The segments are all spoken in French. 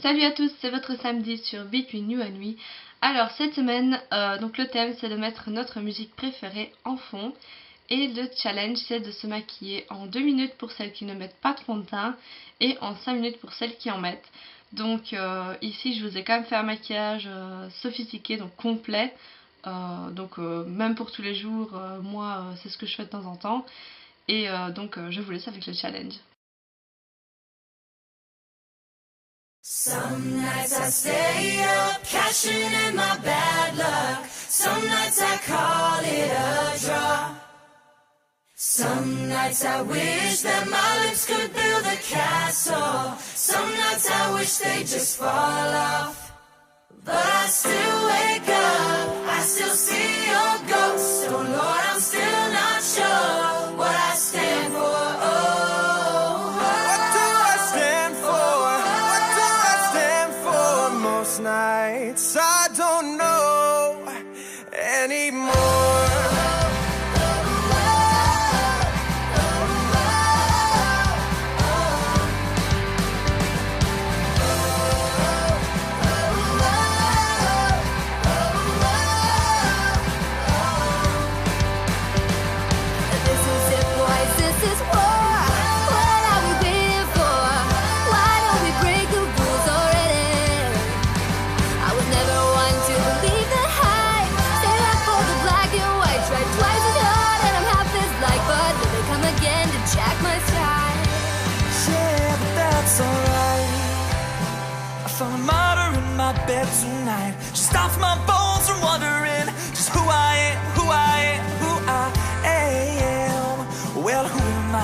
Salut à tous, c'est votre samedi sur Between You and Me. Alors cette semaine, donc le thème c'est de mettre notre musique préférée en fond. Et le challenge c'est de se maquiller en 2 minutes pour celles qui ne mettent pas de fond de teint et en 5 minutes pour celles qui en mettent. Donc ici je vous ai quand même fait un maquillage sophistiqué, donc complet. Même pour tous les jours, moi c'est ce que je fais de temps en temps. Et donc je vous laisse avec le challenge. Some nights I stay up, cashing in my bad luck. Some nights I call it a draw. Some nights I wish that my lips could build a castle. Some nights I wish they'd just fall off. But I still wake up, I still see your ghost. Oh Lord, I'm still not sure what I stand for. Nights I don't know anymore. This is it, boys, this is war. What are we waiting for? Why don't we break the rules already? I was never one to believe the hype. Stay up for the black and white. Try twice as hard and I'm half as black. But will they come again to jack my stride? Yeah, but that's alright. I found a martyr in my bed tonight. She stops my bones from wondering just who I am, who I am, who I am. Well, who am I?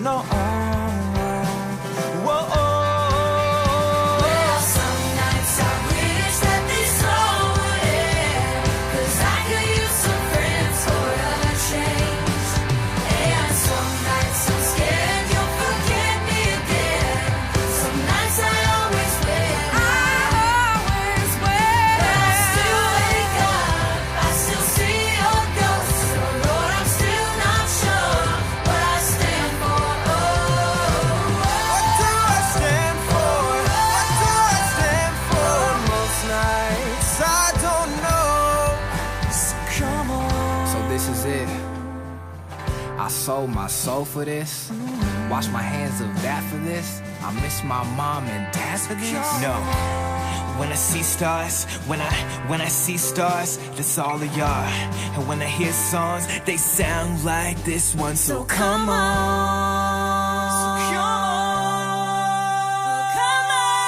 No. Whoa. Well, some nights I wish that they slowed it, 'cause I could use some friends for a change. And some nights I'm scared you'll forget me again. Some nights I always win. But I still wake up, I still see your ghost. So Lord, I'm still not sure what I stand for. What do I stand for? What do I stand for? Most nights I don't know. So come on. So this is it. I sold my soul for this. Wash my hands of that for this. I miss my mom and dad for this. No. When I see stars, when I see stars, that's all they are. And when I hear songs, they sound like this one. So come on. Come on.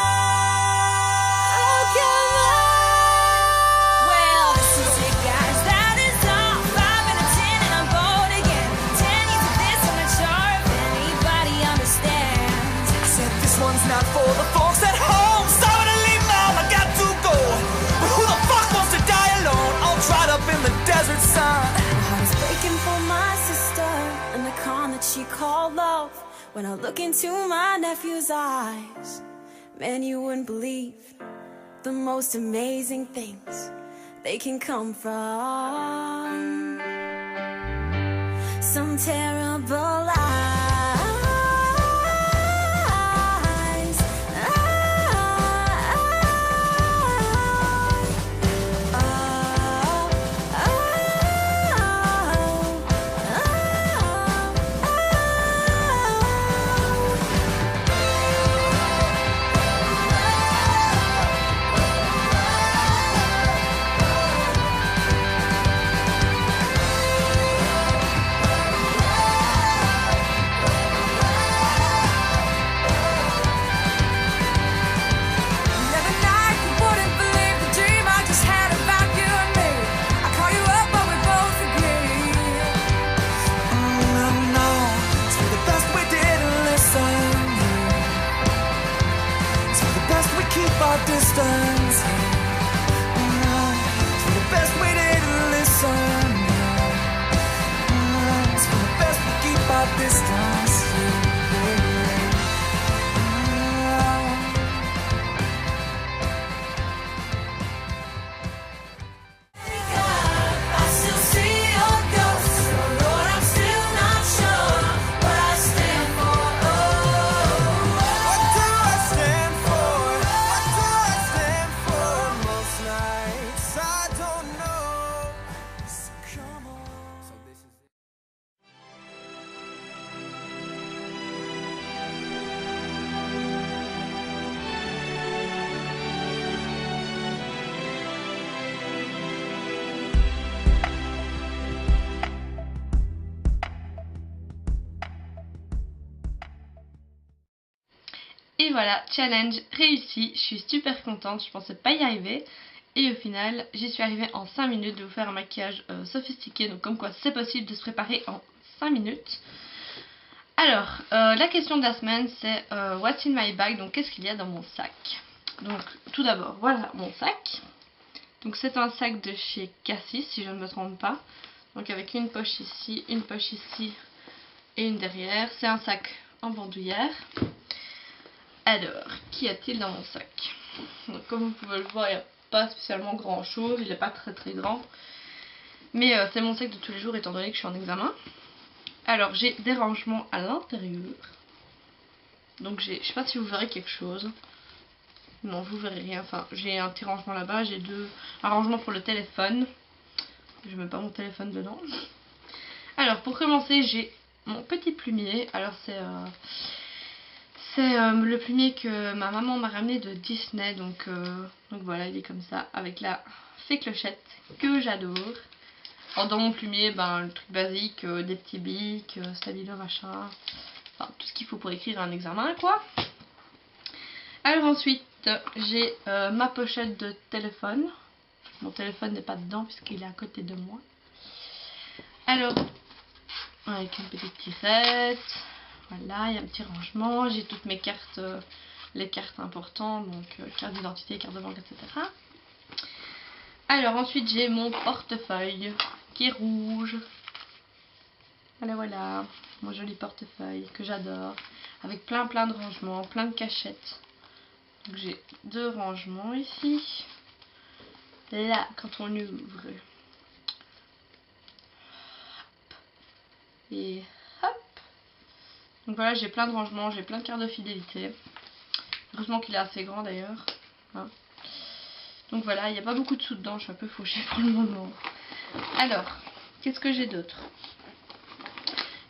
Well, this is it, guys. That is all. 5 and a 10, and I'm bold again. 10 years of this, I'm not sure if anybody understands. I said this one's not for the folks at home. Sorry to leave, mom, I got to go. But who the fuck wants to die alone? All dried up in the desert sun. My heart is breaking for my sister and the calm that she called love. When I look into my nephew's eyes, man, you wouldn't believe the most amazing things they can come from some terrible lies. The other night you wouldn't believe the dream I just had about you and me. I call you up but we both agree. No, it's for the best we didn't listen. It's for the best we keep our distance. It's for the best we didn't listen. It's for the best we keep our distance. I still see your ghost. So Lord, I'm still not sure what I stand for. What do I stand for? Et voilà, challenge réussi, je suis super contente, je pensais pas y arriver. Et au final, j'y suis arrivée en 5 minutes de vous faire un maquillage sophistiqué. Donc comme quoi c'est possible de se préparer en 5 minutes. Alors, la question de la semaine c'est what's in my bag, donc qu'est-ce qu'il y a dans mon sac. Donc tout d'abord, voilà mon sac. Donc c'est un sac de chez Cassis si je ne me trompe pas. Donc avec une poche ici et une derrière. C'est un sac en bandoulière. Alors, qu'y a-t-il dans mon sac? Donc, comme vous pouvez le voir, il n'y a pas spécialement grand chose, il n'est pas très grand. Mais c'est mon sac de tous les jours étant donné que je suis en examen. Alors, j'ai des rangements à l'intérieur. Donc, je sais pas si vous verrez quelque chose. Non, vous verrez rien. Enfin, j'ai un petit rangement là-bas, j'ai un rangement pour le téléphone. Je mets pas mon téléphone dedans. Alors, pour commencer, j'ai mon petit plumier. Alors, c'est le plumier que ma maman m'a ramené de Disney. Donc voilà, il est comme ça, avec la fée clochette que j'adore. Alors, dans mon plumier, le truc basique, des petits bics, stabilo, machin. Enfin, tout ce qu'il faut pour écrire un examen, quoi. Alors ensuite, j'ai ma pochette de téléphone. Mon téléphone n'est pas dedans puisqu'il est à côté de moi. Alors, avec une petite tirette. Voilà, il y a un petit rangement. J'ai toutes mes cartes, les cartes importantes, donc carte d'identité, carte de banque, etc. Alors ensuite, j'ai mon portefeuille qui est rouge. Voilà, mon joli portefeuille que j'adore. Avec plein de rangements, plein de cachettes. Donc j'ai 2 rangements ici. Là, quand on ouvre. Et hop. Donc voilà, j'ai plein de rangements, j'ai plein de cartes de fidélité. Heureusement qu'il est assez grand d'ailleurs. Hein. Donc voilà, il n'y a pas beaucoup de sous dedans, je suis un peu fauchée pour le moment. Alors, qu'est-ce que j'ai d'autre?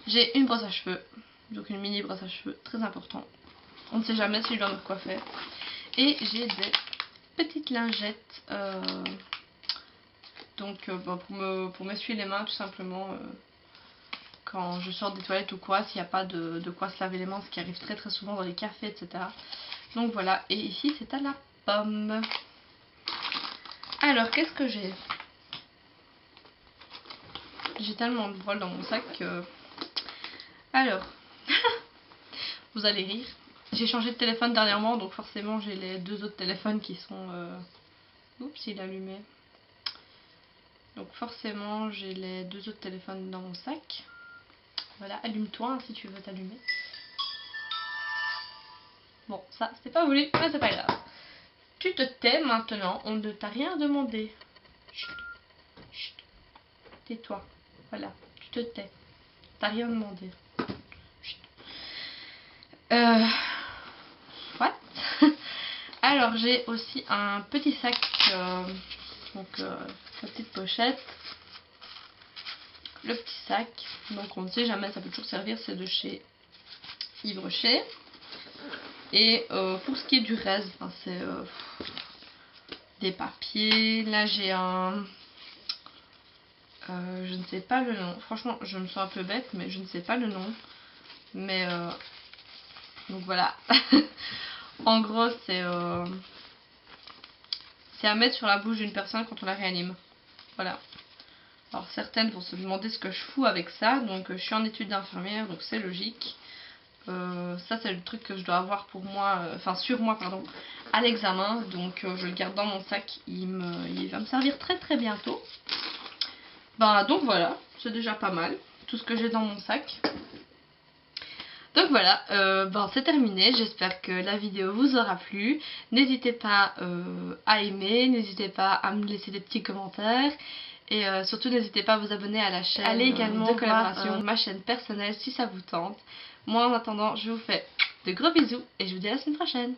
J'ai une brosse à cheveux, donc une mini brosse à cheveux, très important. On ne sait jamais si je dois me recoiffer. Et j'ai des petites lingettes, pour m'essuyer les mains tout simplement. Quand je sors des toilettes ou quoi, s'il n'y a pas de quoi se laver les mains, ce qui arrive très souvent dans les cafés, etc. Donc voilà, et ici c'est à la pomme. Alors, qu'est-ce que j'ai? J'ai tellement de brol dans mon sac que... Alors, vous allez rire. J'ai changé de téléphone dernièrement, donc forcément j'ai les 2 autres téléphones qui sont... Oups, il est allumé. Donc forcément j'ai les 2 autres téléphones dans mon sac. Voilà, allume-toi hein, si tu veux t'allumer. Bon, ça c'était pas voulu, mais c'est pas grave. Tu te tais maintenant, on ne t'a rien demandé. Chut, chut, tais-toi. Voilà, tu te tais. T'as rien demandé. Chut. What? Alors j'ai aussi un petit sac, la petite pochette. Le petit sac, donc on ne sait jamais, ça peut toujours servir, c'est de chez Yves Rocher. Et pour ce qui est du reste, c'est des papiers. Là j'ai un... je ne sais pas le nom. Franchement, je me sens un peu bête, mais je ne sais pas le nom. Mais donc voilà. En gros, c'est à mettre sur la bouche d'une personne quand on la réanime. Voilà. Alors certaines vont se demander ce que je fous avec ça. Donc je suis en études d'infirmière, donc c'est logique. Ça c'est le truc que je dois avoir pour moi, sur moi pardon, à l'examen. Donc je le garde dans mon sac. Il va me servir très bientôt. Donc voilà, c'est déjà pas mal. Tout ce que j'ai dans mon sac. Donc voilà, c'est terminé, j'espère que la vidéo vous aura plu. N'hésitez pas à aimer, n'hésitez pas à me laisser des petits commentaires. Et surtout n'hésitez pas à vous abonner à la chaîne. Allez également de collaboration, ma chaîne personnelle si ça vous tente. Moi en attendant, je vous fais de gros bisous et je vous dis à la semaine prochaine.